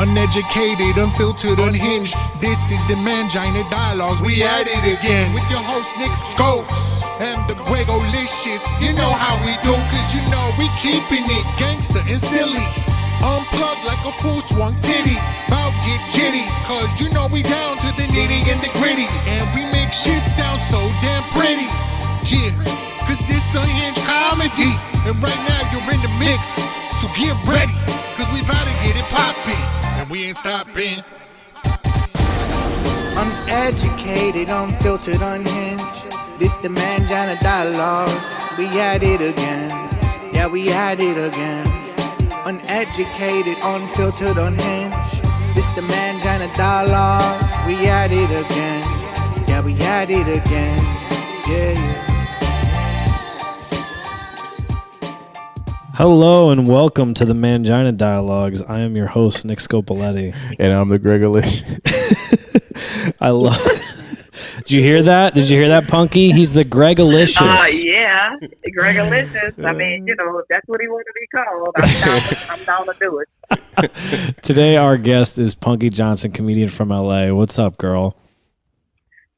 Uneducated, unfiltered, unhinged. This is the Mangina Dialogues. We at it again with your host Nick Scopes and the Gregolicious. You know how we do, cause you know we keeping it gangster and silly. Unplugged like a full swung titty. Bout get jitty, cause you know we down to the nitty and the gritty. And we make shit sound so damn pretty. Yeah, cause this unhinged comedy. And right now you're in the mix, so get ready, cause we bout to get it poppin'. And we ain't stopping. Uneducated, unfiltered, unhinged. This the Mangina Dialogues. We at it again. Yeah, we at it again. Uneducated, unfiltered, unhinged. This the Mangina Dialogues. We at it again. Yeah, we at it again. Yeah, yeah. Hello and welcome to the Mangina Dialogues. I am your host, Nick Scopoletti. And I'm the Gregolicious. I love. Did you hear that? Did you hear that, Punkie? He's the Gregolicious. Yeah, Gregolicious. I mean, you know, if that's what he wanted to be called, I'm down to do it. Today, our guest is Punkie Johnson, comedian from LA. What's up, girl?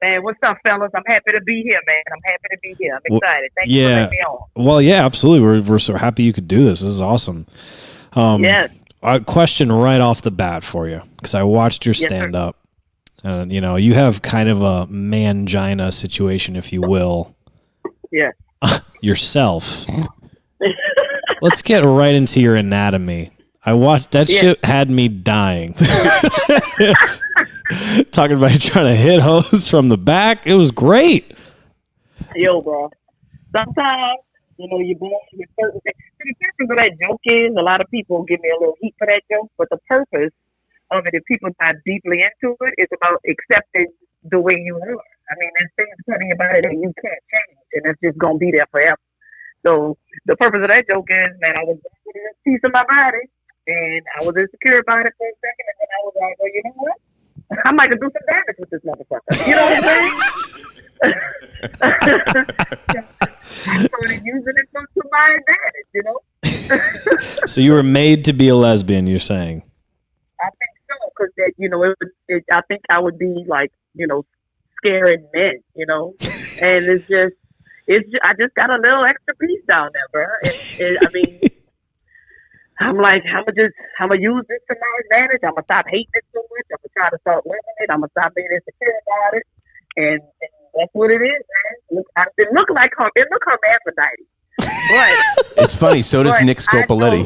Man, what's up, fellas? I'm happy to be here, man. I'm happy to be here. I'm excited. Thank you for letting me on. Well, yeah, absolutely. We're so happy you could do this. This is awesome. Yes. A question right off the bat for you, because I watched your stand-up. And, you know, you have kind of a mangina situation, if you will. Yeah. Yourself. Let's get right into your anatomy. I watched that shit had me dying. Talking about trying to hit hoes from the back. It was great. Yo, bro. Sometimes, you know, you're born with certain things. The purpose of that joke is a lot of people give me a little heat for that joke, but the purpose of it, if people dive deeply into it, is about accepting the way you are. I mean, there's things plenty about it that you can't change, and it's just going to be there forever. So the purpose of that joke is, man, I was with a piece of my body, and I was insecure about it for a second, and then I was like, well, you know what? I might do some damage with this motherfucker. You know what I'm saying? I started using it to my advantage, you know? So you were made to be a lesbian, you're saying? I think so, because that, you know, I think I would be like, you know, scaring men, you know? And I just got a little extra piece down there, bro. I mean, I'm like, I'm gonna use this to my advantage. I'm gonna stop hating it so much. I'm gonna try to start living it. I'm gonna stop being insecure about it, and that's what it is, man. It look hermaphrodite, but it's funny. So does Nick Scopoletti.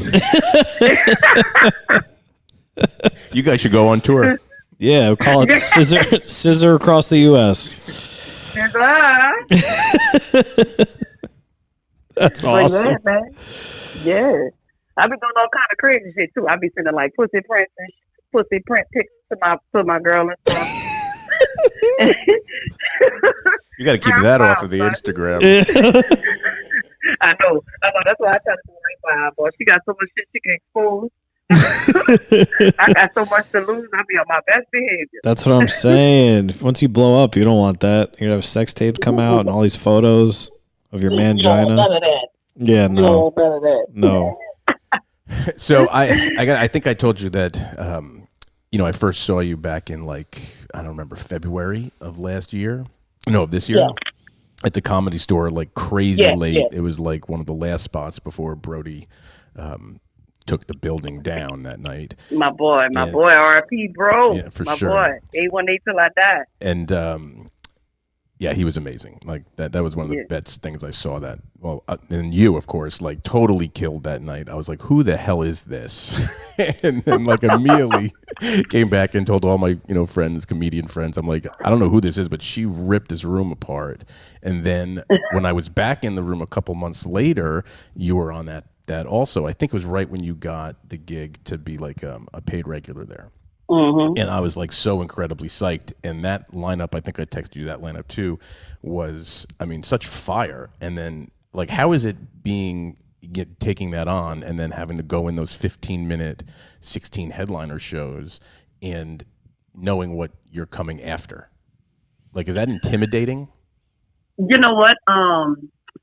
You guys should go on tour. Yeah, we'll call it scissor across the U.S. That's awesome. Yeah, man. Yeah. I've been doing all kind of crazy shit too. I be sending like pussy print pics to my girl and stuff. You got to keep that off of the Instagram. I know. That's why I try to do right by, boy. She got so much shit she can expose. I got so much to lose. I'll be on my best behavior. That's what I'm saying. Once you blow up, you don't want that. You're gonna have sex tapes come out and all these photos of your mangina. None of that. Yeah, no. None of that. No. So I think I told you that you know, I first saw you back in like, I don't remember, February of last year. No, of this year. Yeah. At the Comedy Store, like crazy late. Yeah. It was like one of the last spots before Brody took the building down that night. My boy, RIP, bro. Yeah, for my sure. My boy, 818 till I die. And yeah, he was amazing. Like that was one of the best things I saw that. Well, and you, of course, like totally killed that night. I was like, who the hell is this? And then like immediately came back and told all my, you know, friends, comedian friends, I'm like, I don't know who this is, but she ripped this room apart. And then when I was back in the room a couple months later, you were on that also. I think it was right when you got the gig to be like a paid regular there. Mm-hmm. And I was like so incredibly psyched. And that lineup, I think I texted you that lineup too, was, I mean, such fire. And then like, how is it taking that on and then having to go in those 15-minute, 16 headliner shows and knowing what you're coming after? Like, is that intimidating? You know what?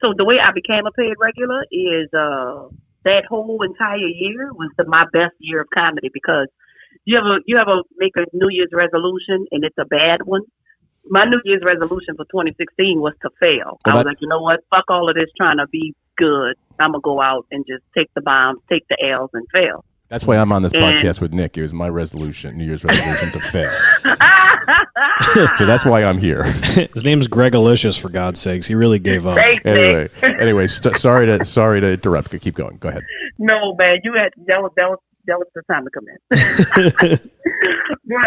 So the way I became a paid regular is that whole entire year was my best year of comedy because You ever make a New Year's resolution and it's a bad one? My New Year's resolution for 2016 was to fail. I was like, you know what? Fuck all of this trying to be good. I'm going to go out and just take the bombs, take the L's, and fail. That's why I'm on this podcast with Nick. It was my resolution, New Year's resolution, to fail. So that's why I'm here. His name's Greg Alicious, for God's sakes. He really gave up. Anyway, sorry to interrupt. Keep going. Go ahead. No, man, that was the time to come in. But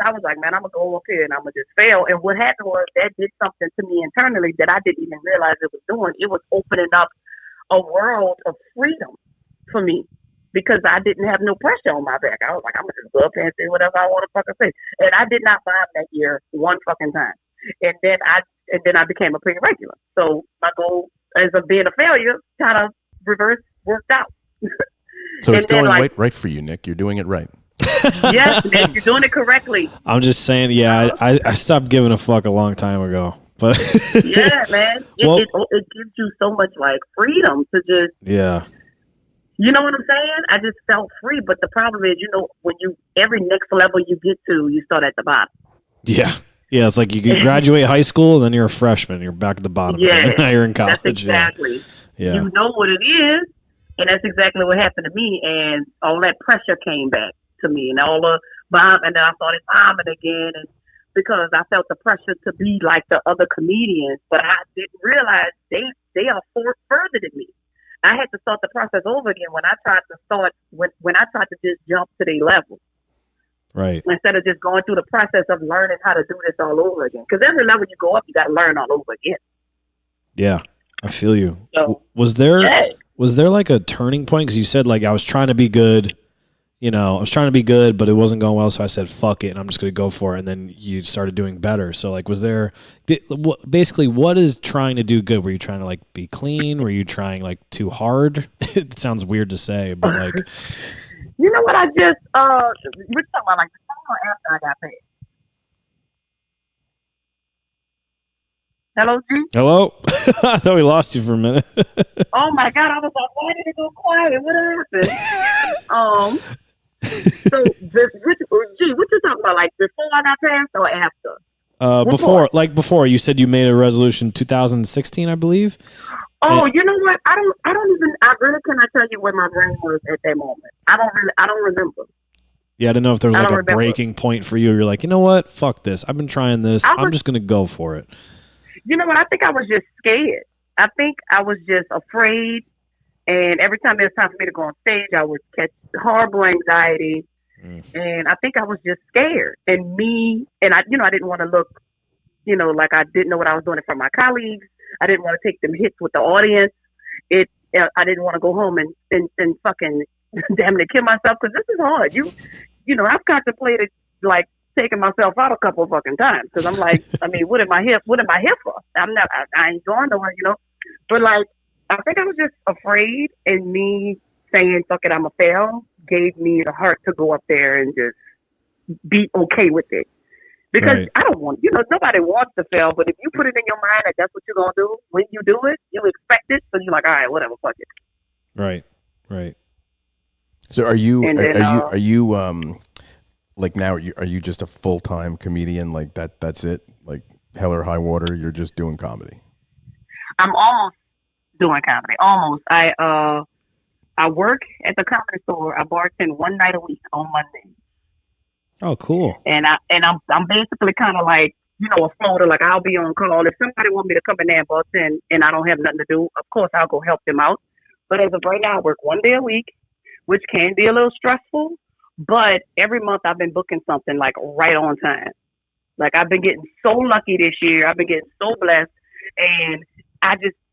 I was like, man, I'm gonna go up here and I'm gonna just fail. And what happened was that did something to me internally that I didn't even realize it was doing. It was opening up a world of freedom for me because I didn't have no pressure on my back. I was like, I'm gonna just go up here and say whatever I want to fucking say. And I did not bomb that year one fucking time. And then I became a pretty regular. So my goal as of being a failure kind of reverse worked out. So it's going right for you, Nick. You're doing it right. Yes, Nick, you're doing it correctly. I'm just saying, I stopped giving a fuck a long time ago. But yeah, man, it gives you so much like freedom to just you know what I'm saying? I just felt free, but the problem is, when every next level you get to, you start at the bottom. Yeah, it's like you graduate high school, and then you're a freshman, you're back at the bottom. Yeah, now you're in college. That's exactly. Yeah. You know what it is, and that's exactly what happened to me. And all that pressure came back to me, and all the bomb, and then I started bombing again, and because I felt the pressure to be like the other comedians, but I didn't realize they are further than me. I had to start the process over again when I tried to just jump to their level. Right. Instead of just going through the process of learning how to do this all over again. Because every level you go up, you got to learn all over again. Yeah, I feel you. So, was there like a turning point? Because you said like I was trying to be good. I was trying to be good, but it wasn't going well, so I said, fuck it, and I'm just going to go for it, and then you started doing better. So, like, basically, what is trying to do good? Were you trying to, like, be clean? Were you trying, like, too hard? It sounds weird to say, but, like... You know what, we're talking about, like, the summer after I got paid. Hello, G? Hello? I thought we lost you for a minute. Oh, my God, I was like, why did it go quiet? What happened? So, what you talking about? Like before I got passed or after? Before you said you made a resolution 2016, I believe. Oh, you know what? I really cannot tell you where my brain was at that moment. I don't remember. Yeah, I didn't know if there was like a breaking point for you. You're like, you know what? Fuck this. I've been trying this. I'm just gonna go for it. You know what? I think I was just scared. I think I was just afraid. And every time it was time for me to go on stage, I would catch horrible anxiety. And I think I was just scared. And I didn't want to look, like I didn't know what I was doing in front of my colleagues. I didn't want to take them hits with the audience. I didn't want to go home and fucking damn near kill myself because this is hard. I've contemplated like taking myself out a couple of fucking times because I'm like, what am I here for? I ain't going nowhere, But like, I think I was just afraid, and me saying, fuck it, I'm a fail, gave me the heart to go up there and just be okay with it. Because I don't want, nobody wants to fail, but if you put it in your mind that that's what you're going to do, when you do it, you expect it, so you're like, all right, whatever, fuck it. Right. So are you like now, are you just a full-time comedian, like that's it? Like hell or high water, you're just doing comedy? I'm almost doing comedy. Almost. I work at the comedy store. I bartend one night a week on Monday. Oh, cool. And I'm basically kind of like, a floater. Like I'll be on call. If somebody want me to come in there and bartend and I don't have nothing to do, of course I'll go help them out. But as of right now, I work one day a week, which can be a little stressful. But every month I've been booking something like right on time. Like I've been getting so lucky this year. I've been getting so blessed. And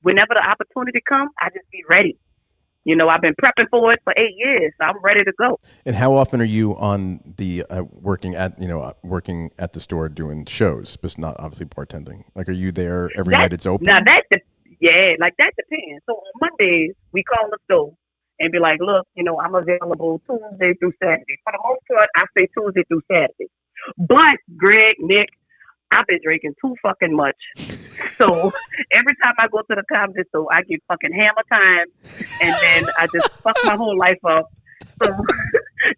whenever the opportunity comes, I just be ready. I've been prepping for it for 8 years. So I'm ready to go. And how often are you on the working at the store doing shows, but not obviously bartending? Like, are you there every night it's open? Now that depends. So on Mondays we call the store and be like, look, I'm available Tuesday through Saturday. For the most part, I say Tuesday through Saturday. But Greg, Nick, I've been drinking too fucking much. So every time I go to the comedy store, I get fucking hammer time, and then I just fuck my whole life up. So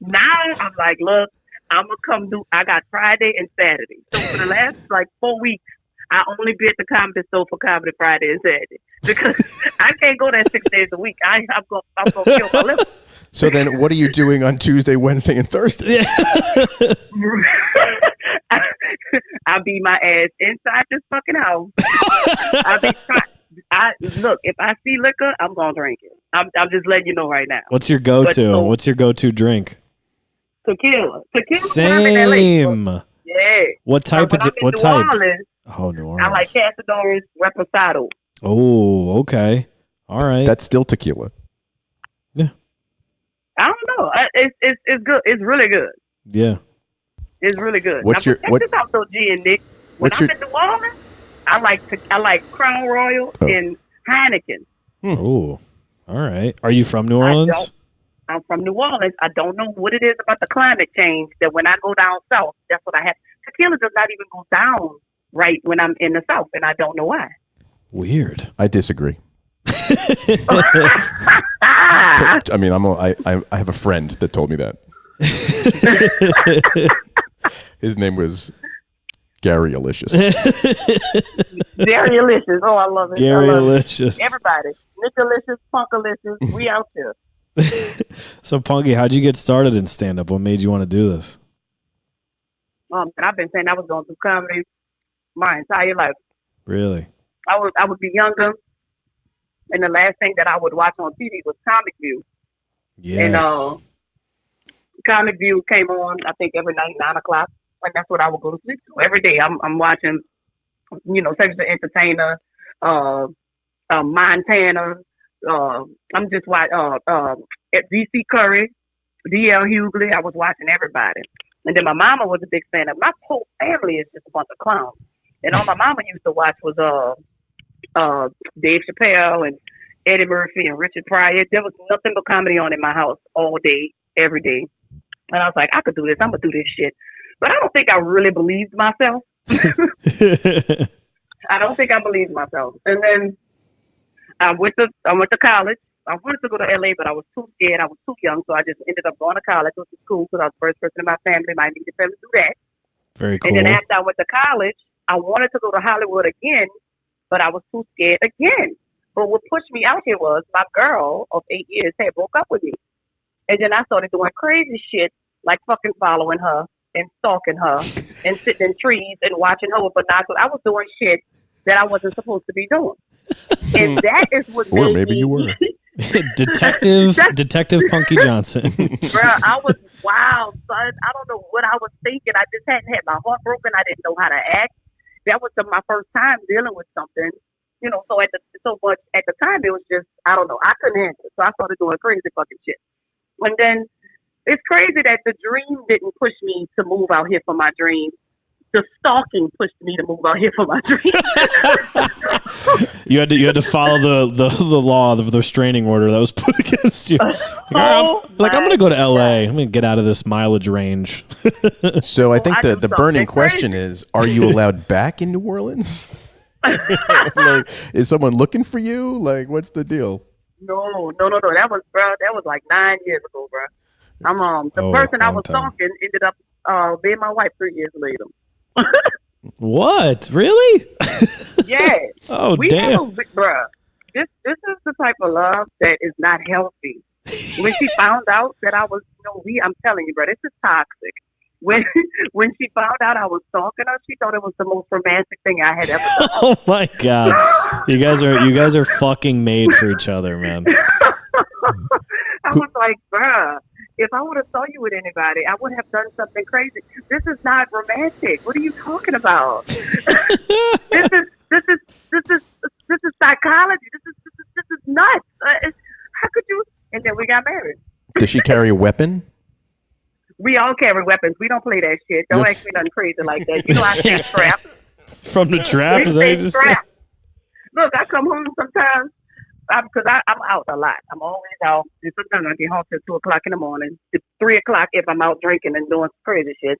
Now I'm like, look, I'm gonna come do. I got Friday and Saturday. So for the last like 4 weeks, I only be at the Comedy Store for Comedy Friday and Saturday because I can't go there 6 days a week. I'm gonna kill my liver. So then, what are you doing on Tuesday, Wednesday, and Thursday? I be my ass inside this fucking house. Look, if I see liquor, I'm gonna drink it. I'm just letting you know right now. What's your go-to? What's your go-to drink? Tequila. Same. Yeah. What type is it? What type? Oh, New Orleans. I like Casadores Reposado. Oh, okay. All right. That's still tequila. Yeah. I don't know. It's good. It's really good. Yeah. It's really good. What's now, your check this out though, G and Nick. When I'm in New Orleans, I like Crown Royal and Heineken. Oh, all right. Are you from New Orleans? I'm from New Orleans. I don't know what it is about the climate change that when I go down south, that's what I have. Tequila does not even go down right when I'm in the south, and I don't know why. Weird. I disagree. I mean, I have a friend that told me that. His name was Gary Alicious. Gary Alicious. Oh, I love it. Gary Alicious. Everybody. Nick Alicious, Punk Alicious. We out there. So, Punkie, how'd you get started in stand-up? What made you want to do this? I've been saying I was going to do comedy my entire life. Really? I would be younger, and the last thing that I would watch on TV was Comic View. Yes. And Comic View came on, I think, every night, 9 o'clock, and that's what I would go to sleep to. Every day I'm watching, Cedric the Entertainer, Montana. I'm just watching DC Curry, D.L. Hughley. I was watching everybody. And then my mama was a big fan of. My whole family is just a bunch of clowns. And all my mama used to watch was Dave Chappelle and Eddie Murphy and Richard Pryor. There was nothing but comedy on in my house all day, every day. And I was like, I could do this. I'm going to do this shit. But I don't think I really believed myself. I don't think I believed myself. And then I went to college. I wanted to go to LA, but I was too scared. I was too young, so I just ended up going to college, which was cool because I was the first person in my family. My immediate family do that. Very cool. And then after I went to college, I wanted to go to Hollywood again, but I was too scared again. But what pushed me out here was my girl of 8 years had broke up with me. And then I started doing crazy shit, like fucking following her and stalking her and sitting in trees and watching her with binoculars. I was doing shit that I wasn't supposed to be doing. And that is what made or maybe you were. Detective Punkie Johnson. Bruh, I was wild, son. I don't know what I was thinking. I just hadn't had my heart broken. I didn't know how to act. That was my first time dealing with something. So at the time it was just, I don't know. I couldn't handle it. So I started doing crazy fucking shit. And then it's crazy that the dream didn't push me to move out here for my dream. The stalking pushed me to move out here for my dream. You had to follow the law of the restraining order that was put against you. I'm going to go to LA. I'm going to get out of this mileage range. So I think the burning question is, are you allowed back in New Orleans? Like, is someone looking for you? Like, what's the deal? No. That was like 9 years ago, bro. The person I was stalking ended up being my wife 3 years later. What? Really? Yeah. Oh, damn. Bruh, this is the type of love that is not healthy. When she found out that I was, I'm telling you, bro, this is toxic. When she found out I was stalking her, she thought it was the most romantic thing I had ever done. Oh my God. You guys are fucking made for each other, man. I was like, bruh, if I would have saw you with anybody, I would have done something crazy. This is not romantic. What are you talking about? This is psychology. This is nuts. How could you? And then we got married. Does she carry a weapon? We all carry weapons. We don't play that shit. Don't ask me nothing crazy like that. I stay strapped. From the trap? Is that what you just said? Look, I come home sometimes because I'm out a lot. I'm always out. And sometimes I get home till 2 o'clock in the morning. It's 3 o'clock if I'm out drinking and doing crazy shit.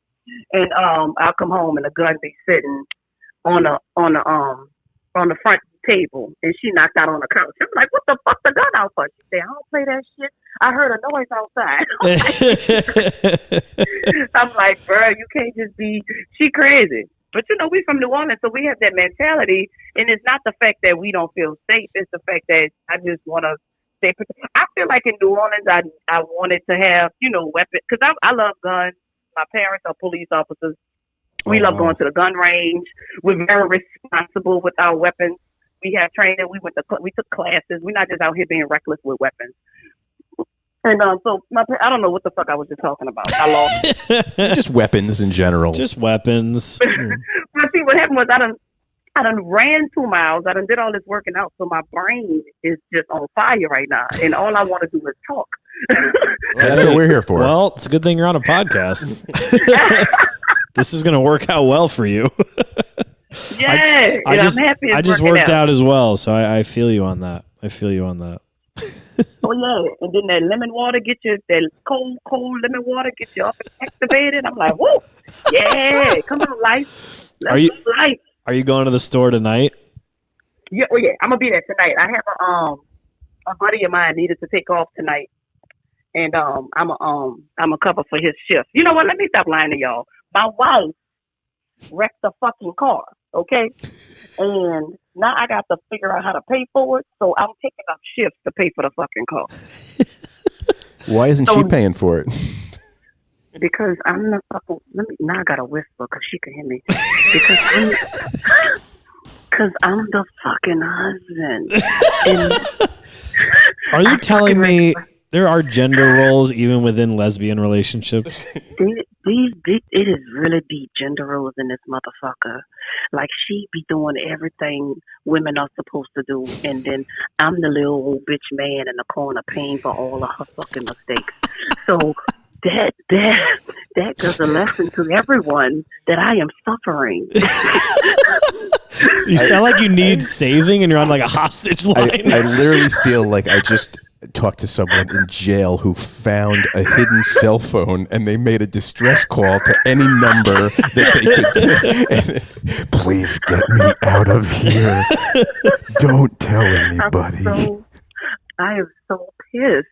And I'll come home and the gun be sitting on the front table, and she knocked out on the couch. I'm like, what the fuck the gun out for? She said, I don't play that shit. I heard a noise outside. I'm like, bro, you can't just be, she crazy. But we from New Orleans, so we have that mentality. And it's not the fact that we don't feel safe. It's the fact that I just want to stay. I feel like in New Orleans, I wanted to have, weapons. Because I love guns. My parents are police officers. We love going to the gun range. We're very responsible with our weapons. We have training. We took classes. We're not just out here being reckless with weapons. And so I don't know what the fuck I was just talking about. I lost. Just weapons in general. Just weapons. But see, what happened was I done ran 2 miles. I done did all this working out, so my brain is just on fire right now, and all I want to do is talk. That's what we're here for. Well, it's a good thing you're on a podcast. This is going to work out well for you. Yeah, I'm happy. I just worked out as well, so I feel you on that. Oh yeah, and then that lemon water that cold lemon water get you up and activated. I'm like, whoa, yeah, come on, life. Life. Are you going to the store tonight? Yeah, I'm gonna be there tonight. I have a buddy of mine needed to take off tonight, and I'm a cover for his shift. You know what? Let me stop lying to y'all. My wife wrecked the fucking car, okay? And now I got to figure out how to pay for it, so I'm picking up shifts to pay for the fucking car. Why isn't she paying for it? Because I'm the fucking... Now I got to whisper because she can hear me. Because I'm the fucking husband. And are you telling me there are gender roles even within lesbian relationships? It is really deep gender roles in this motherfucker. Like, she be doing everything women are supposed to do, and then I'm the little old bitch man in the corner paying for all of her fucking mistakes. So that gives a lesson to everyone that I am suffering. You sound like you need saving and you're on like a hostage line. I literally feel like I just talked to someone in jail who found a hidden cell phone and they made a distress call to any number that they could. Please get me out of here. Don't tell anybody. I am so pissed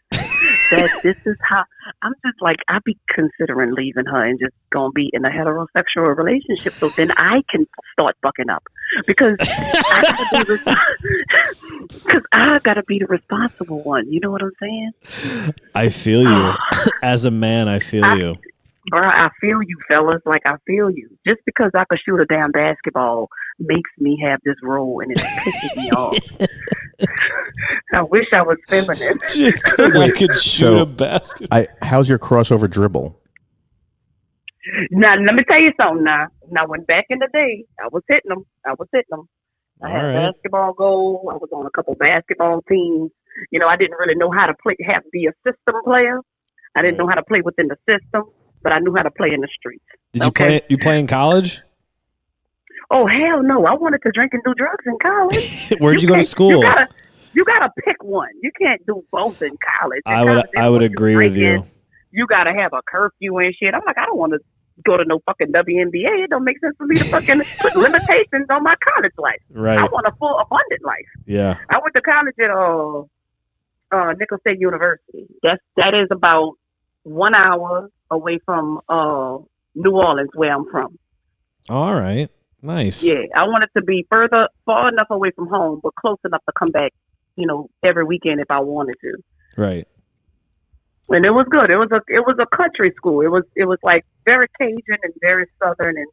that this is how I'm just like, I be considering leaving her and just gonna be in a heterosexual relationship so then I can start bucking up because I gotta be the responsible one. You know what I'm saying? I feel you. As a man, I feel you. Bro, I feel you, fellas. Like, I feel you. Just because I could shoot a damn basketball makes me have this role, and it's pissing me off. I wish I was feminine. Just because I could shoot a basketball. How's your crossover dribble? Now, let me tell you something now. Now, when back in the day, I was hitting them. I had a basketball goal. I was on a couple basketball teams. I didn't really know how to have to be a system player. I didn't know how to play within the system, but I knew how to play in the streets. Did you play in college? Oh, hell no. I wanted to drink and do drugs in college. Where'd you go to school? You gotta pick one. You can't do both in college. I would agree with you. You gotta have a curfew and shit. I'm like, I don't want to go to no fucking WNBA. It don't make sense for me to fucking put limitations on my college life. Right. I want a full, abundant life. Yeah. I went to college at Nicholls State University. That is about 1 hour away from New Orleans, where I'm from. All right. Nice. Yeah, I wanted to be far enough away from home, but close enough to come back, every weekend if I wanted to. Right. And it was good. It was a country school. It was like very Cajun and very Southern, and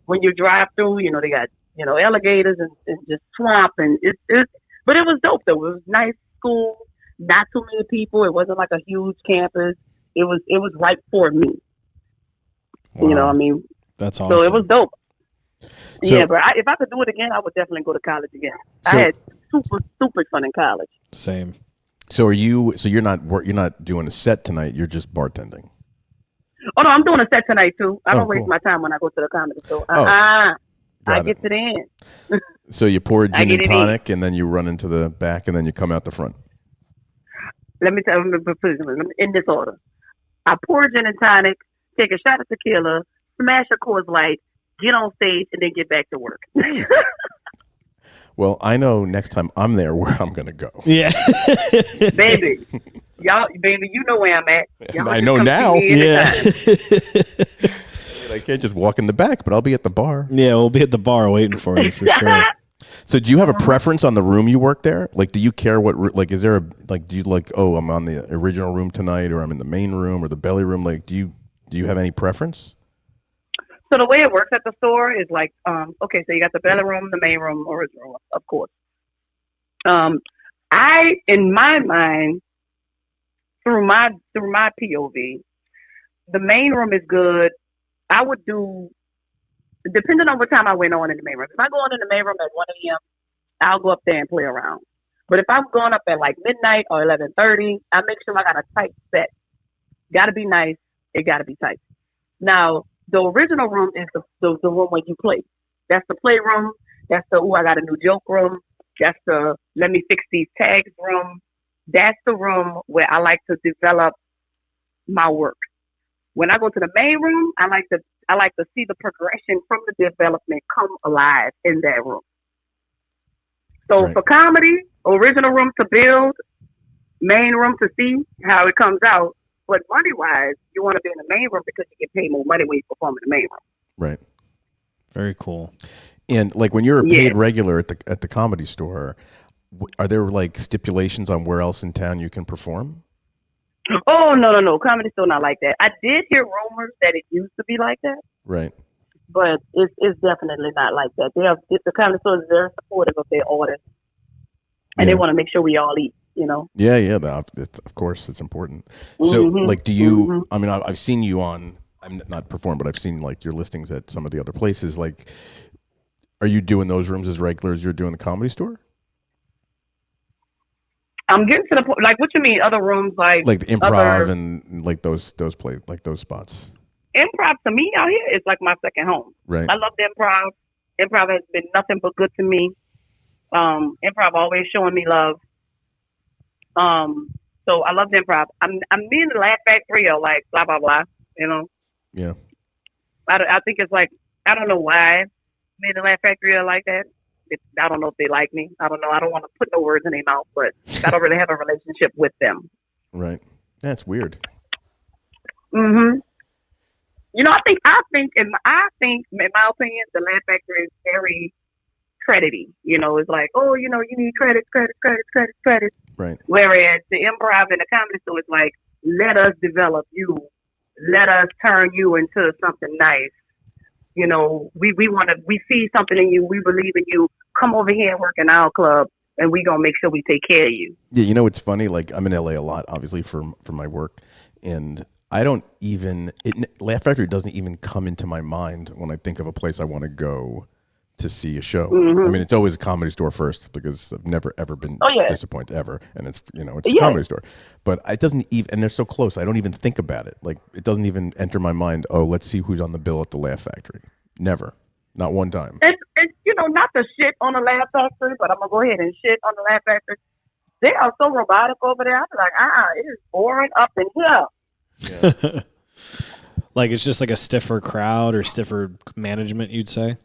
when you drive through, they got alligators and just swamp, and but it was dope though. It was nice school, not too many people. It wasn't like a huge campus. It was right for me. Wow. You know what I mean? That's awesome. So it was dope. So, yeah, but if I could do it again, I would definitely go to college again. I had super fun in college. Same. So you're not doing a set tonight. You're just bartending. Oh no, I'm doing a set tonight too. I don't waste my time when I go to the comedy show. I get to the end. So you pour gin and tonic, and then you run into the back, and then you come out the front. Let me tell you, in this order. I pour gin and tonic, take a shot of tequila, smash a Coors Light, get on stage, and then get back to work. Well, I know next time I'm there where I'm going to go. Yeah. Baby. Y'all, baby, you know where I'm at. Y'all I just know come now. see me Yeah. anytime. I can't just walk in the back, but I'll be at the bar. Yeah, we'll be at the bar waiting for you for sure. So do you have a preference on the room you work there? Like, do you care what, like, is there a, like, do you like, oh, I'm on the original room tonight, or I'm in the main room or the belly room? Like, do you have any preference? So the way it works at the store is like, okay, so you got the belly room, the main room, original, of course. In my mind, through my POV, the main room is good. I would do, depending on what time I went on in the main room. If I go on in the main room at 1 a.m., I'll go up there and play around. But if I'm going up at like midnight or 11:30, I make sure I got a tight set. Got to be nice. It got to be tight. Now, the original room is the room where you play. That's the playroom. That's the, I got a new joke room. That's the, let me fix these tags room. That's the room where I like to develop my work. When I go to the main room, I like to see the progression from the development come alive in that room. So Right. for comedy, original room to build, main room to see how it comes out. But money-wise, you want to be in the main room because you get paid more money when you perform in the main room. Right. Very cool. And like when you're a Yeah. paid regular at the Comedy Store, are there like stipulations on where else in town you can perform? Oh, no. Comedy's still not like that. I did hear rumors that it used to be like that, Right. but it's definitely not like that. The Comedy Store is very supportive of their artists, and Yeah. they want to make sure we all eat, you know? Yeah. Of course, it's important. So, like, do you? I mean, I've seen you on. I'm not perform, but I've seen like your listings at some of the other places. Like, are you doing those rooms as regular as you're doing the Comedy Store? I'm getting to the point, like, what you mean, other rooms, like Like the improv other, and like those like those spots. improv to me out here is like my second home. Right. I love the improv. Improv has been nothing but good to me. Improv always showing me love. So I love the improv. I'm me and the Laugh Factory are like blah blah blah. You know. Yeah. I think it's like, I don't know why me and the Laugh Factory are like that. I don't know if they like me. I don't know. I don't want to put no words in their mouth, but I don't really have a relationship with them. Right. That's weird. You know, I think in my opinion, the Laugh Factory is very credity. You know, it's like, oh, you know, you need credits. Right. Whereas the improv and the Comedy Store is like, let us develop you, let us turn you into something nice. You know, we see something in you, we believe in you. Come over here and work in our club, and we gonna make sure we take care of you. Yeah, you know it's funny. Like I'm in LA a lot, obviously for my work, and I don't even Laugh Factory doesn't even come into my mind when I think of a place I want to go to see a show. I mean, it's always a Comedy Store first because I've never ever been disappointed ever, and it's it's a Comedy Store. But it doesn't even, and they're so close. I don't even think about it. Like it doesn't even enter my mind. Oh, let's see who's on the bill at the Laugh Factory. Never, not one time. And you know, not to shit on the Laugh Factory, but I'm gonna go ahead and shit on the Laugh Factory. They are so robotic over there. I'm like, it is boring up in here. Yeah. Like it's just like a stiffer crowd or stiffer management, you'd say?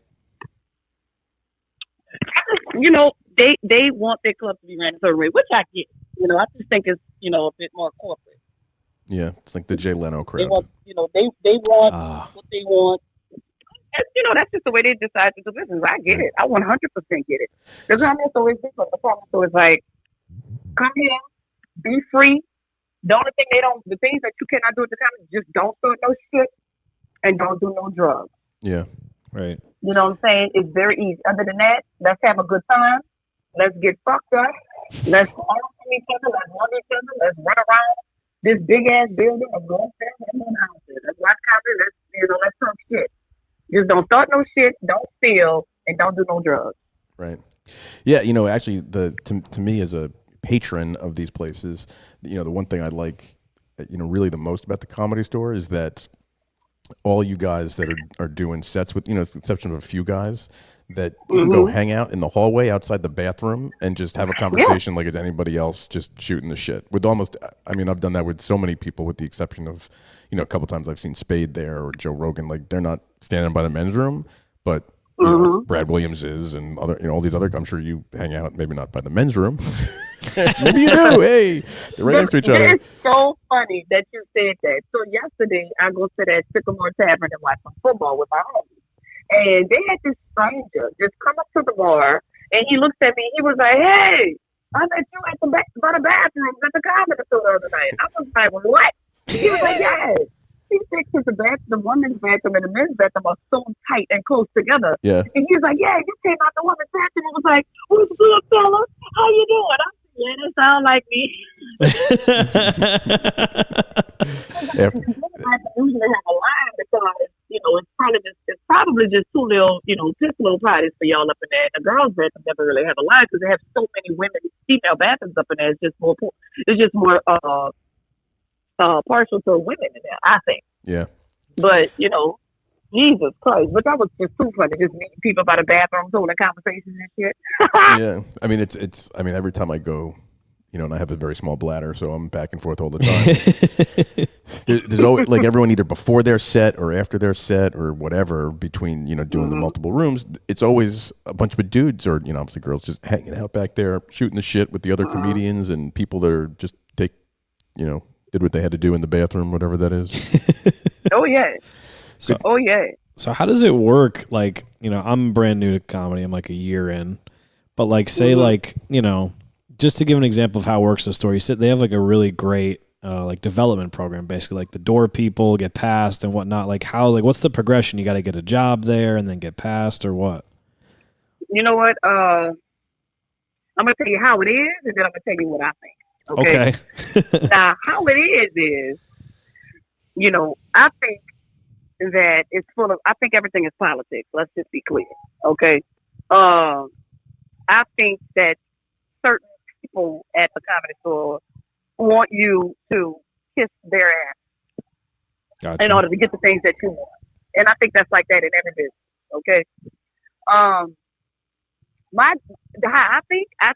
You know, they want their club to be ran a certain way, which I get. You know, I just think it's, you know, a bit more corporate. Yeah, it's like the Jay Leno crowd. They want, you know, they want what they want. And, you know, that's just the way they decide to do business. I get it. I 100% get it. The Comedy Store is different. The Comedy Store is like, come here, be free. The only thing the things that you cannot do at the Comedy, just don't start no shit and don't do no drugs. Yeah. Right. You know what I'm saying? It's very easy. Other than that, let's have a good time. Let's get fucked up. Let's arm from each other. Let's love each other. Let's run around this big ass building and go upstairs and run houses. Let's watch comedy. Let's talk shit. Just don't start no shit. Don't steal and don't do no drugs. Right. Yeah. You know, actually, to me as a patron of these places, you know, the one thing I like, you know, really the most about the Comedy Store is that all you guys that are doing sets with, you know, with the exception of a few guys, that you can go hang out in the hallway outside the bathroom and just have a conversation like it's anybody else just shooting the shit. With almost, I mean, I've done that with so many people with the exception of, you know, a couple times I've seen Spade there or Joe Rogan. Like they're not standing by the men's room, but you know, Brad Williams is, and other, you know, all these other. I'm sure you hang out, maybe not by the men's room. Maybe you do. Hey, they're right next to each other. It's so funny that you said that. So yesterday, I go to that Sycamore Tavern and watch some football with my homies. And they had this stranger just come up to the bar, and he looks at me. He was like, "Hey, I met you at the back by the bathrooms at the comedy store the other night." I was like, "What?" He was like, "Yes." He thinks the women's bathroom and the men's bathroom are so tight and close together. Yeah. And he was like, "Yeah, you came out the women's bathroom and was like, what's good, fella? How you doing?" I said, "Yeah, that sound like me." Usually have a line because, you know, it's probably just two little, you know, piss little parties for y'all up in there. And the girls' bathroom never really have a line because they have so many women, female bathrooms up in there. It's just more partial to women in there, I think. Yeah. But, you know, Jesus Christ. But that was just too funny, just meeting people by the bathrooms, holding conversations and shit. Yeah. I mean, I mean, every time I go, you know, and I have a very small bladder, so I'm back and forth all the time. There's always, like, everyone either before their set or after their set or whatever, between, you know, doing the multiple rooms, it's always a bunch of dudes or, you know, obviously girls just hanging out back there, shooting the shit with the other comedians and people that are just did what they had to do in the bathroom, whatever that is. Oh, yeah. So how does it work? Like, you know, I'm brand new to comedy. I'm like a year in. But like, say like, you know, just to give an example of how it works in the story, they have like a really great like development program, basically, like the door people get passed and whatnot. Like what's the progression? You got to get a job there and then get passed or what? You know what? I'm going to tell you how it is, and then I'm going to tell you what I think. Okay. Now, how it is, you know, I think that I think everything is politics. Let's just be clear. Okay. I think that certain people at the comedy store want you to kiss their ass in order to get the things that you want. And I think that's like that in every business. Okay. I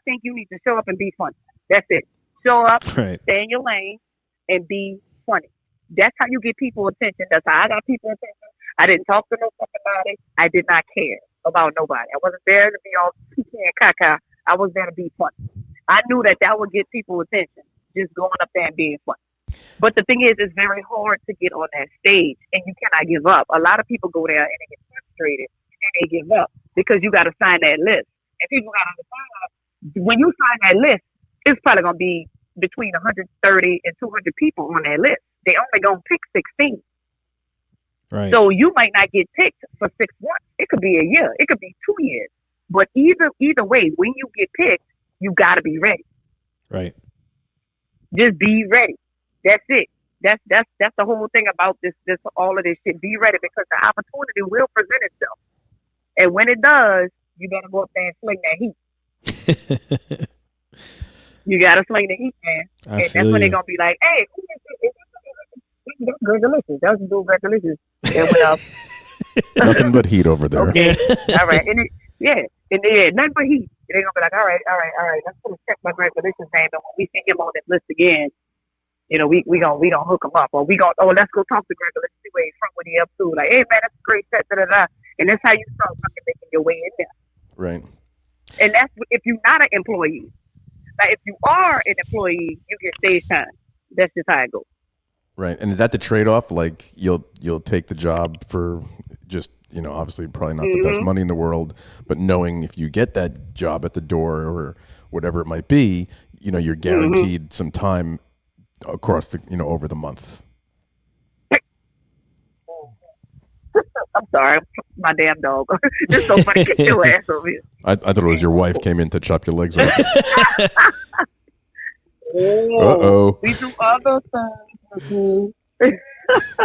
think you need to show up and be funny. That's it. Show up, stay in your lane, and be funny. That's how you get people attention. That's how I got people attention. I didn't talk to no fucking body. I did not care about nobody. I wasn't there to be all kiki and caca. I was there to be funny. I knew that would get people attention, just going up there and being funny. But the thing is, it's very hard to get on that stage, and you cannot give up. A lot of people go there and they get frustrated, and they give up because you got to sign that list. And people got to understand, when you sign that list, it's probably going to be between 130 and 200 people on that list. They only going to pick 16. Right. So you might not get picked for 6 months. It could be a year. It could be 2 years. But either way, when you get picked, you got to be ready. Right. Just be ready. That's it. That's the whole thing about this all of this shit. Be ready because the opportunity will present itself. And when it does, you better go up there and sling that heat. You gotta sling the heat, man. And that's when they're gonna be like, "Hey, that's Greg Delicious. That's Greg Delicious." That went up. Nothing but heat over there. Okay, all right, and nothing but heat. And they're gonna be like, "All right. Let's go check my Greg Delicious name, and when we see him on this list again, you know, we gonna hook him up, or let's go talk to Greg Delicious, see where he's from, what he up to. Like, hey man, that's a great set, and that's how you start fucking making your way in there. Right. And that's if you're not an employee. Now, if you are an employee, you get stage time. That's just how it goes. Right. And is that the trade-off? Like you'll take the job for just, you know, obviously probably not the best money in the world, but knowing if you get that job at the door or whatever it might be, you know, you're guaranteed some time across the, you know, over the month. I'm sorry, my damn dog. It's so funny. Get your ass over here. I thought it was your wife came in to chop your legs off. Uh-oh. We do other things.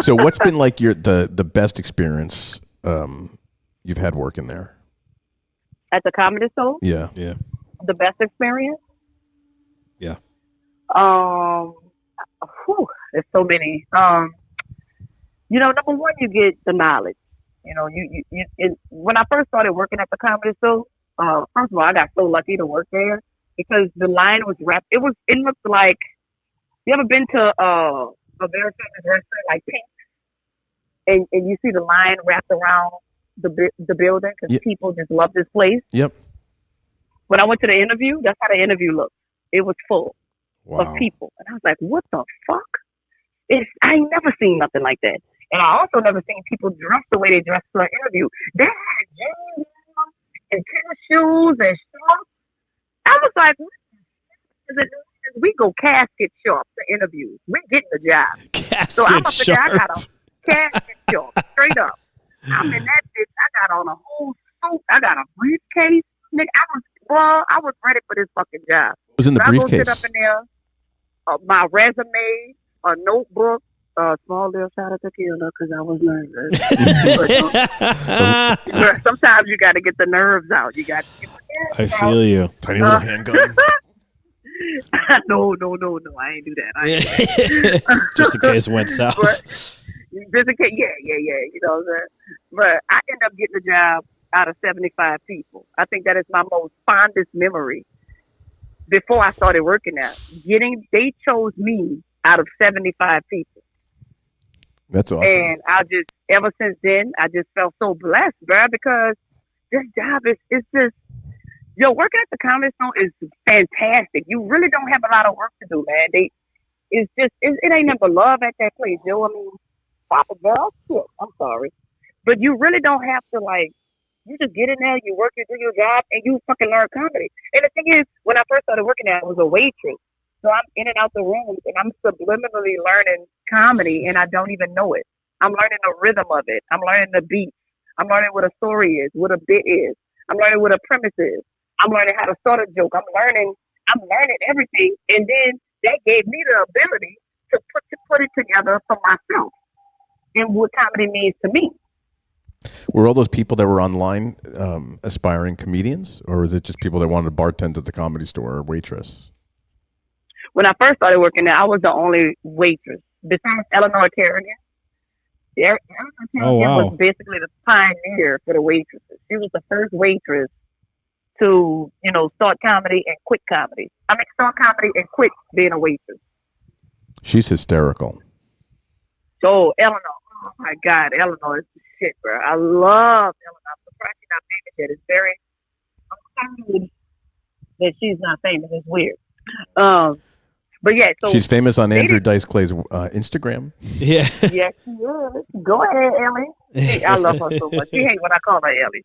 So what's been like the best experience you've had working there? At the Comedy Store? Yeah. The best experience? Yeah. There's so many. You know, number one, you get the knowledge. You know, when I first started working at the Comedy Store, first of all, I got so lucky to work there because the line was wrapped. It looked like, you ever been to a very famous restaurant like Pink? And you see the line wrapped around the building because people just love this place. Yep. When I went to the interview, that's how the interview looked. It was full of Wow. people, and I was like, "What the fuck?" I ain't never seen nothing like that, and I also never seen people dress the way they dress for an interview. They had jeans and tennis shoes and shorts. I was like, "What is it?" We go casket sharp to interviews. We getting the job. Casket So I'm up in there. I sharp. got a casket sharp, straight up. I'm in that bitch. I got on a whole suit. I got a briefcase. Nigga, I was ready for this fucking job. It was in the So I go briefcase. sit up in there, my resume, a notebook, small little shot of tequila because I was nervous. But sometimes you got to get the nerves out. You got to get the nerves I feel you. Tiny little handgun. No, I ain't do that. I ain't do that. Just in case it went south. But, just in case, yeah. You know what I'm saying? But I ended up getting the job out of 75 people. I think that is my most fondest memory. Before I started working there, they chose me out of 75 people. That's awesome. And ever since then, I just felt so blessed, bro, because this job is just, working at the comedy store is fantastic. You really don't have a lot of work to do, man. It ain't nothing but love at that place, yo. I mean, Papa girl, shit, I'm sorry. But you really don't have to, you just get in there, you work, you do your job, and you fucking learn comedy. And the thing is, when I first started working there, I was a waitress. So I'm in and out the rooms, and I'm subliminally learning comedy, and I don't even know it. I'm learning the rhythm of it. I'm learning the beat. I'm learning what a story is, what a bit is. I'm learning what a premise is. I'm learning how to start a joke. I'm learning everything. And then that gave me the ability to put it together for myself and what comedy means to me. Were all those people that were online aspiring comedians, or was it just people that wanted to bartend at the comedy store or waitress? When I first started working there, I was the only waitress besides Eleanor Kerrigan. Eleanor Kerrigan was basically the pioneer for the waitresses. She was the first waitress to, start comedy and quit comedy. Start comedy and quit being a waitress. She's hysterical. So Eleanor, oh my God, Eleanor is the shit, bro. I love Eleanor. I'm surprised she's not famous yet. I'm sorry that she's not famous. It's weird. But yeah, so she's famous on Andrew Dice Clay's Instagram. Yeah. Yes, she is. Go ahead, Ellie. I love her so much. She hates when I call her Ellie.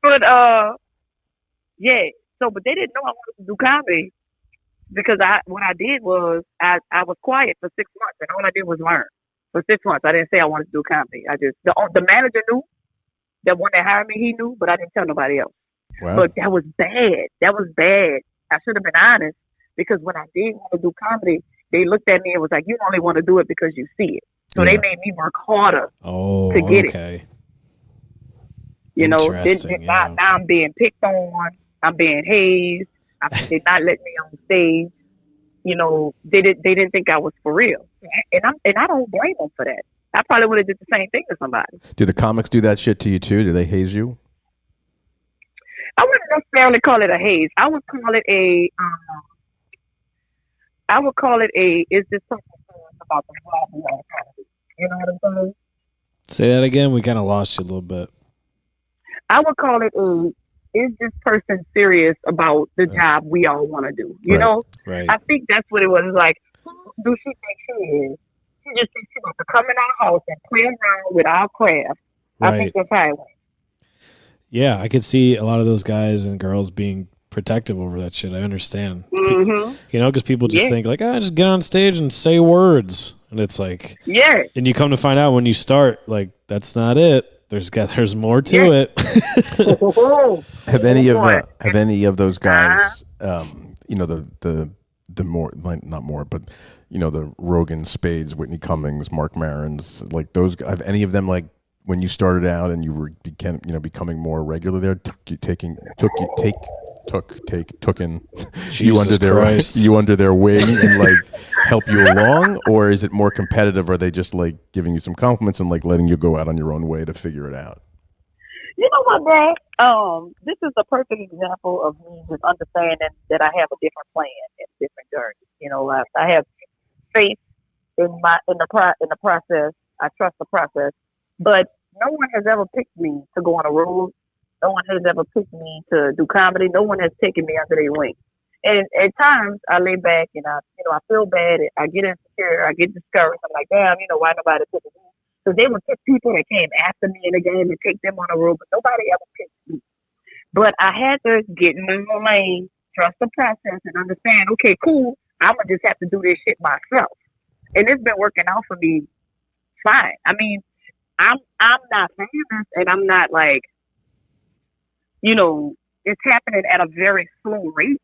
But yeah. So, but they didn't know I wanted to do comedy because what I did was I was quiet for 6 months, and all I did was learn. For 6 months, I didn't say I wanted to do comedy. The manager knew, the one that hired me, he knew, but I didn't tell nobody else. Wow. But that was bad. I should have been honest, because when I did want to do comedy, they looked at me and was like, "You only want to do it because you see it." So they made me work harder to get it. Now I'm being picked on. I'm being hazed. They're not letting me on stage. They didn't think I was for real, and I don't blame them for that. I probably would have did the same thing to somebody. Do the comics do that shit to you too? Do they haze you? I wouldn't necessarily call it a haze. I would call it a. Is this something about the problem? You know what I'm saying? Say that again. We kind of lost you a little bit. I would call it is this person serious about the job we all want to do? You know? Right. I think that's what it was like. Who do she think she is? She just thinks she wants to come in our house and play around with our craft. Right. I think that's how it went. Yeah, I could see a lot of those guys and girls being protective over that shit. I understand. Mm-hmm. Because people just think just get on stage and say words. And it's like, and you come to find out when you start, that's not it. There's more to it. Have any of those guys, the more, not more, but the Rogan, Spades, Whitney Cummings, Mark Maron's, those, have any of them, when you started out and you were becoming more regular there, took you under their wing and help you along, or is it more competitive? Are they just giving you some compliments and letting you go out on your own way to figure it out? You know what, Dad? This is a perfect example of me just understanding that I have a different plan and different journey. I have faith in the process. I trust the process. But no one has ever picked me to go on a road. No one has ever picked me to do comedy. No one has taken me under their wing. And at times I lay back and I feel bad. I get insecure. I get discouraged. I'm like, damn, why nobody picked me? So they would pick people that came after me in the game and take them on the road, but nobody ever picked me. But I had to get in my lane, trust the process, and understand, okay, cool, I'm going to just have to do this shit myself. And it's been working out for me fine. I mean, I'm not famous, and I'm not like, it's happening at a very slower rate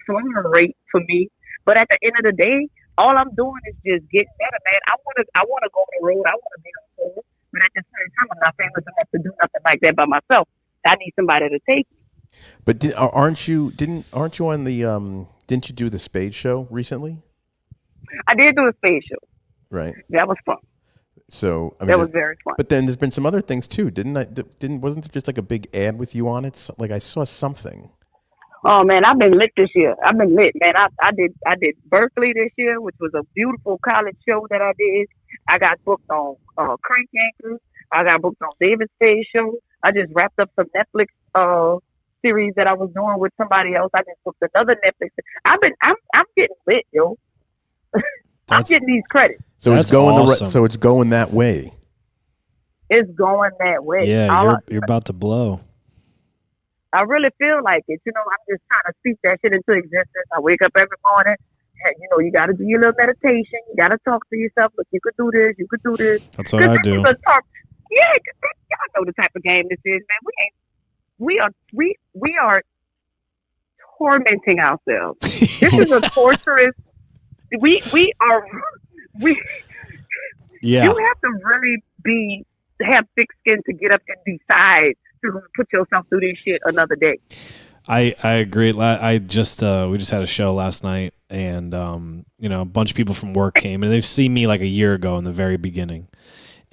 for me. But at the end of the day, all I'm doing is just getting better, man. I want to go on the road. I want to be on the road. But at the same time, I'm not famous enough to do nothing like that by myself. I need somebody to take me. But aren't you on the didn't you do the Spade show recently? I did do a Spade show. Right. That was fun. So I mean, that was very fun. But then there's been some other things too, wasn't there just like a big ad with you on it? Like I saw something. Oh man, I've been lit this year. I've been lit, man. I did Berkeley this year, which was a beautiful college show that I did. I got booked on Crank Yankers. I got booked on David Spade show. I just wrapped up some Netflix series that I was doing with somebody else. I just booked another Netflix. I'm getting lit, yo. I'm getting these credits. So it's going awesome. So it's going that way. It's going that way. Yeah, you're about to blow. I really feel like it. I'm just trying to speak that shit into existence. I wake up every morning and, you got to do your little meditation. You got to talk to yourself. Look, you could do this. You could do this. That's what I do. Yeah, y'all know the type of game this is, man. We are tormenting ourselves. This is a torturous. Yeah. You have to really have thick skin to get up and decide to put yourself through this shit another day. I agree. I just we just had a show last night, and a bunch of people from work came, and they've seen me like a year ago in the very beginning,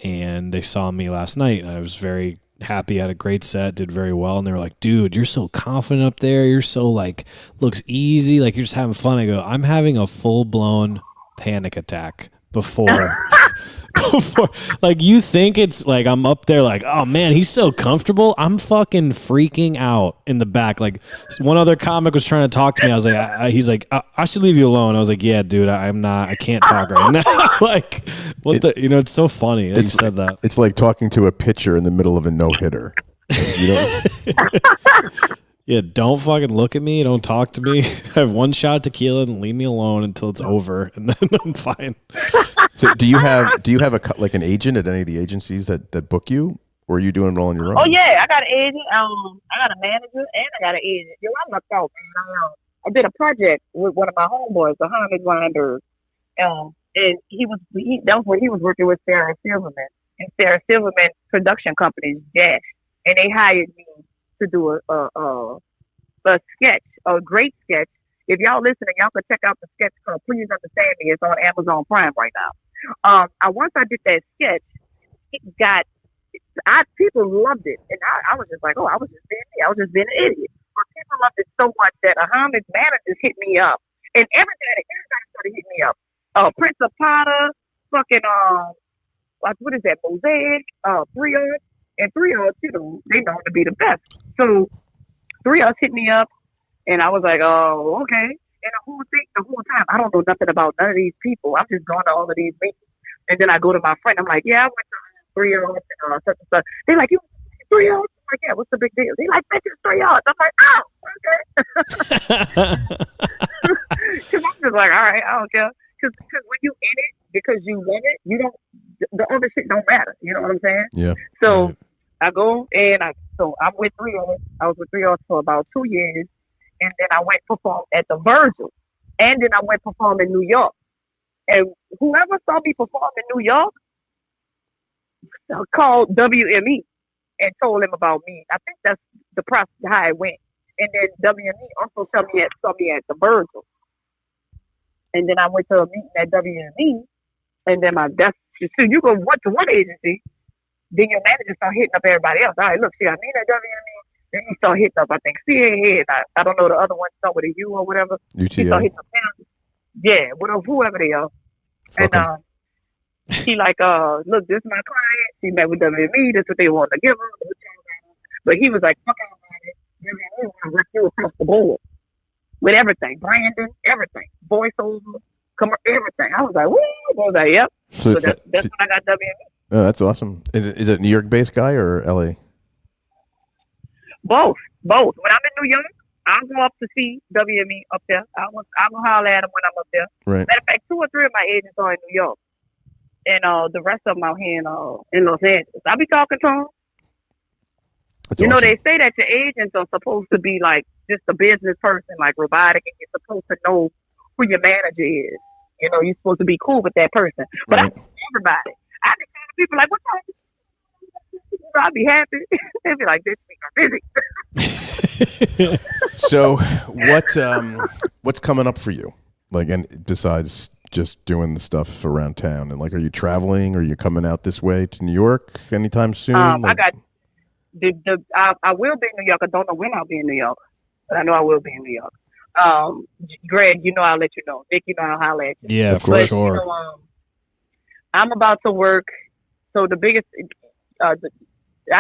and they saw me last night, and I was very happy. I had a great set, did very well, and they were like, "Dude, you're so confident up there. You're so like looks easy, like you're just having fun." I go, "I'm having a full blown panic attack before." Like you think it's like I'm up there like, oh man, he's so comfortable. I'm fucking freaking out in the back. Like one other comic was trying to talk to me. I was like, he's like, I should leave you alone. I was like, yeah, dude, I can't talk right now. Like it's so funny that you said that. It's like talking to a pitcher in the middle of a no-hitter. Yeah, don't fucking look at me. Don't talk to me. I have one shot of tequila and leave me alone until it's over, and then I'm fine. So, do you have an agent at any of the agencies that book you, or are you doing it all on your own? Oh yeah, I got an agent. I got a manager, and I got an agent. Yo, I lucked out, man. I did a project with one of my homeboys, the Hamid Weinberg, and that was when he was working with Sarah Silverman, and Sarah Silverman production company is Dash, and they hired me to do a sketch, a great sketch. If y'all listening, y'all can check out the sketch called Please Understand Me. It's on Amazon Prime right now. Once I did that sketch, people loved it. And I was just like, I was just being me. I was just being an idiot. But people loved it so much that Hamid's managers hit me up. And everybody started hitting me up. Prince of Potter, fucking, what is that, Mosaic, 3 Arts. And 3 Arts, they known to be the best. So 3 Arts hit me up, and I was like, oh, okay. And the whole time, I don't know nothing about none of these people. I'm just going to all of these meetings. And then I go to my friend. I'm like, yeah, I went to 3 Arts and such and such. They're like, you 3 Arts? I'm like, yeah, what's the big deal? They like, bitch, it's 3 Arts. I'm like, oh, okay. Because I'm just like, all right, I don't care. Because when you in it, because you want it, the other shit don't matter. You know what I'm saying? Yeah. So right. I go and I'm with 3 Arts. I was with 3 Arts for about 2 years. And then I went perform at the Virgil. And then I went perform in New York. And whoever saw me perform in New York called WME and told him about me. I think that's the process how it went. And then WME also saw me at the Virgil. And then I went to a meeting at WME. And then you go to one agency, then your manager start hitting up everybody else. All right, look, see, I mean at WME. Then he start hitting up, I think, CAA. I don't know the other one, start with a U or whatever. UTA. He start hitting up them. Yeah, whoever they are. Fuck and She like, look, this is my client. She met with WME. This is what they want to give her. But he was like, fuck out about it. WME want to work you across the board with everything, branding, everything, voiceover, everything. I was like, woo. I was like, yep. So that's when I got WME. Oh, that's awesome. Is it a New York-based guy or LA? Both. When I'm in New York, I'll go up to see WME up there. I'll go holler at him when I'm up there. Right. Matter of fact, 2 or 3 of my agents are in New York, and the rest of them out here in Los Angeles. I'll be talking to them. That's you know, awesome. they say that your agents are supposed to be like just a business person, like robotic, and you're supposed to know who your manager is. You know, you're supposed to be cool with that person. But Right. I tell everybody. I be telling people like, what time? I'll be happy. They'll be like, this week I'm busy. So what's coming up for you? Like, and besides just doing the stuff around town, and like, are you traveling? Are you coming out this way to New York anytime soon? I got I will be in New York. I don't know when I'll be in New York, but I know I will be in New York. Greg, you know I'll let you know. Nick, you know I'll holler at you. Yeah, for sure. You know, I'm about to work. So the biggest, I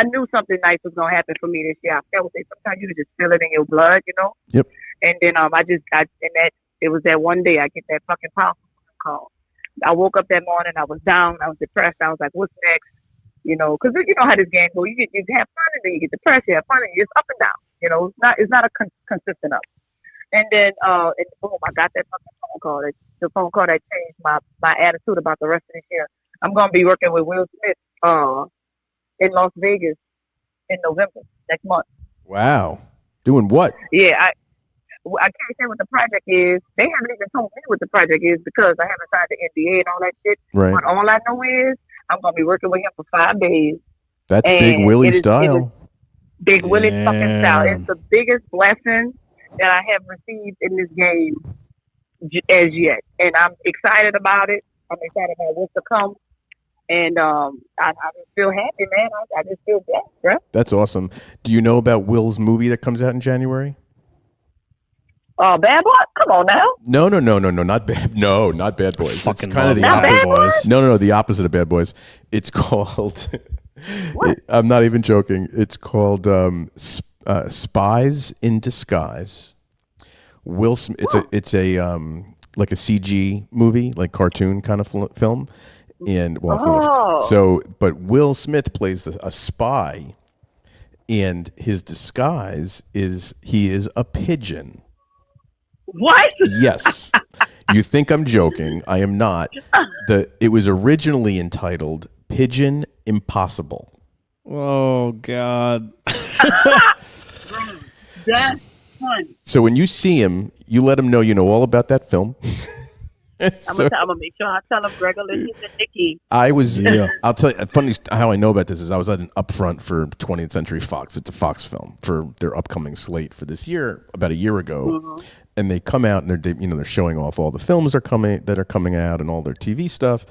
knew something nice was gonna happen for me this year. I felt it. Sometimes you can just feel it in your blood, you know. Yep. And then it was that one day I get that fucking powerful call. I woke up that morning. I was down. I was depressed. I was like, what's next? You know, because you know how this game goes. You have fun and then you get depressed. You have fun and it's up and down. You know, it's not a consistent up. And then and boom, I got that fucking phone call. The phone call that changed my attitude about the rest of this year. I'm gonna be working with Will Smith in Las Vegas in November next month. Wow. Doing what? Yeah, I can't say what the project is. They haven't even told me what the project is because I haven't signed the NDA and all that shit. Right. But all I know is I'm gonna be working with him for 5 days. That's Big Willie style. Big Willie fucking style. It's the biggest blessing that I have received in this game as yet, and I'm excited about it. I'm excited about what's to come. And I just feel happy, man. I just feel blessed, bro. That's awesome. Do you know about Will's movie that comes out in January? Bad Boy? Come on now. No, not Bad. No, not Bad Boys. Fucking it's kind of the love Bad Boys. Boys? No, the opposite of Bad Boys. It's called. I'm not even joking. It's called Spies in Disguise. Will Smith. It's a like a CG movie, like cartoon kind of film. And but Will Smith plays a spy, and his disguise is he is a pigeon. What? Yes. You think I'm joking? I am not. It was originally entitled Pigeon Impossible. Oh God. That's funny. So when you see him, you let him know you know all about that film. I'm gonna make sure I tell him Gregor, listen to Nikki. I'll tell you, funny how I know about this is I was at an upfront for 20th Century Fox. It's a Fox film for their upcoming slate for this year, about a year ago. Mm-hmm. And they come out and they're showing off all the films that are coming out and all their TV stuff.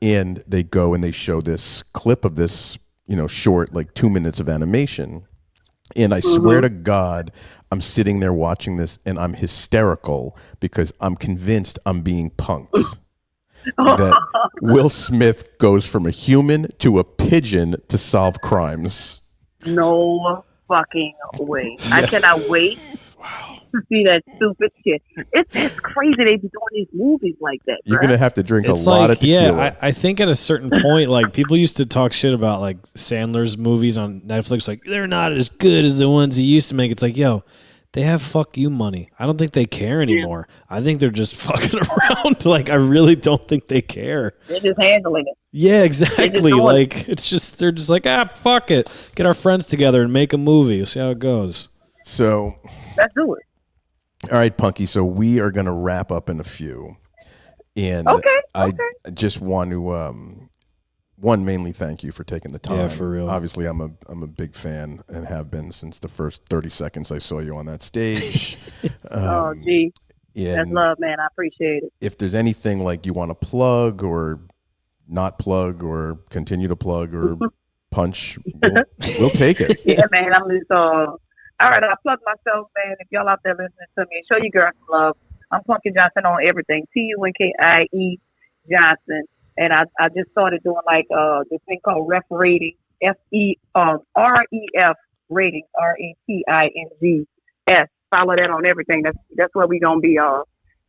And they go and they show this clip of this, short, like 2 minutes of animation. And I swear to God, I'm sitting there watching this and I'm hysterical because I'm convinced I'm being punked. That Will Smith goes from a human to a pigeon to solve crimes. No fucking way. I cannot wait to see that stupid shit. It's crazy they be doing these movies like that. You're going to have to drink a lot of tequila. Yeah, I think at a certain point, like people used to talk shit about like Sandler's movies on Netflix, like they're not as good as the ones he used to make. It's like, yo, they have fuck you money. I don't think they care anymore. I think they're just fucking around. Like, I really don't think they care. They're just handling it. Yeah, exactly. Like, it's just, they're just like, fuck it. Get our friends together and make a movie. We'll see how it goes. So, let's do it. All right, Punkie. So we are going to wrap up in a few. And I just want to, mainly thank you for taking the time. Yeah, for real. Obviously, I'm a big fan and have been since the first 30 seconds I saw you on that stage. Gee. That's love, man. I appreciate it. If there's anything like you want to plug or not plug or continue to plug or punch, we'll take it. Yeah, man. I'm just, all right, I'll plug myself, man. If y'all out there listening to me, show your girl some love. I'm Punkie Johnson on everything. Punkie Johnson. and I just started doing like this thing called ref rating, REF ratings, RATINGS. Follow that on everything. That's where we gonna be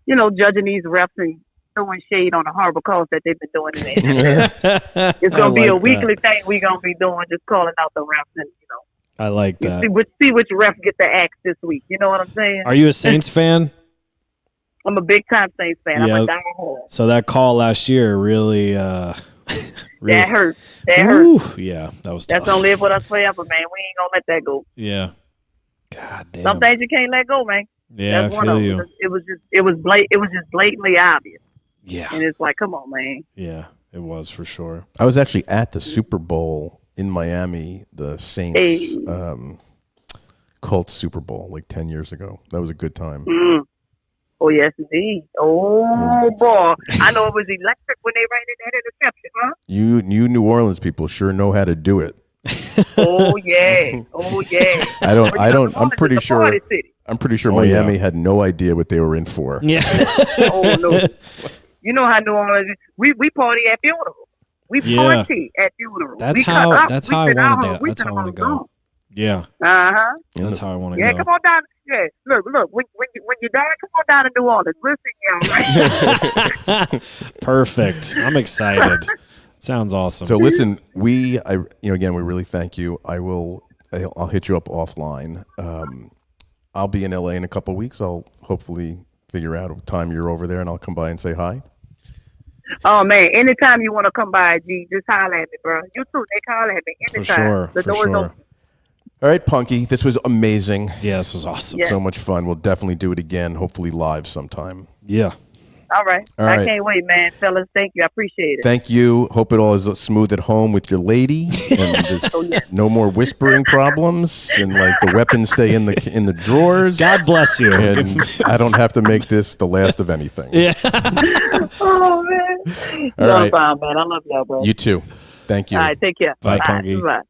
judging these refs and throwing shade on the horrible calls that they've been doing in the It's gonna be a weekly thing we gonna be doing, just calling out the refs and I like that. See which ref get the axe this week. You know what I'm saying? Are you a Saints fan? I'm a big time Saints fan. Yeah, I'm a diehard. So that call last year really, that hurt. That hurt. Yeah, that was tough. That's gonna live with us forever, man. We ain't gonna let that go. Yeah. God damn. Some things you can't let go, man. Yeah, That's I feel you. It was just blatantly obvious. Yeah. And it's like, come on, man. Yeah, it was for sure. I was actually at the Super Bowl in Miami, the Saints Colts Super Bowl, like 10 years ago. That was a good time. Mm. Oh, yes, indeed. Oh, boy. I know it was electric when they ran in that interception, huh? You New Orleans people sure know how to do it. Oh, yeah. Oh, yeah. I'm pretty sure Miami had no idea what they were in for. Yeah. Oh, no. You know how New Orleans, we party at funerals. We party at funerals. That's how I want to go. Yeah. Uh-huh. That's how I want to go. Yeah, come on down. Yeah, look. When you die, come on down to New Orleans. We'll sing you. Perfect. I'm excited. Sounds awesome. So listen, we really thank you. I'll hit you up offline. I'll be in LA in a couple of weeks. I'll hopefully figure out a time you're over there, and I'll come by and say hi. Oh man, anytime you want to come by, G, just holler at me, bro. You too, Nick, holler at me anytime. The door is open. All right, Punkie, this was amazing. Yeah, this was awesome. So much fun. We'll definitely do it again, hopefully live sometime. Yeah. All right. I can't wait, man. Fellas, thank you. I appreciate it. Thank you. Hope it all is smooth at home with your lady, and there's no more whispering problems, and like the weapons stay in the drawers. God bless you. And I don't have to make this the last of anything. Yeah. Oh man. All right. Fine, man. I love y'all, bro. You too. Thank you. All right. Take care. Bye, Punkie. Bye.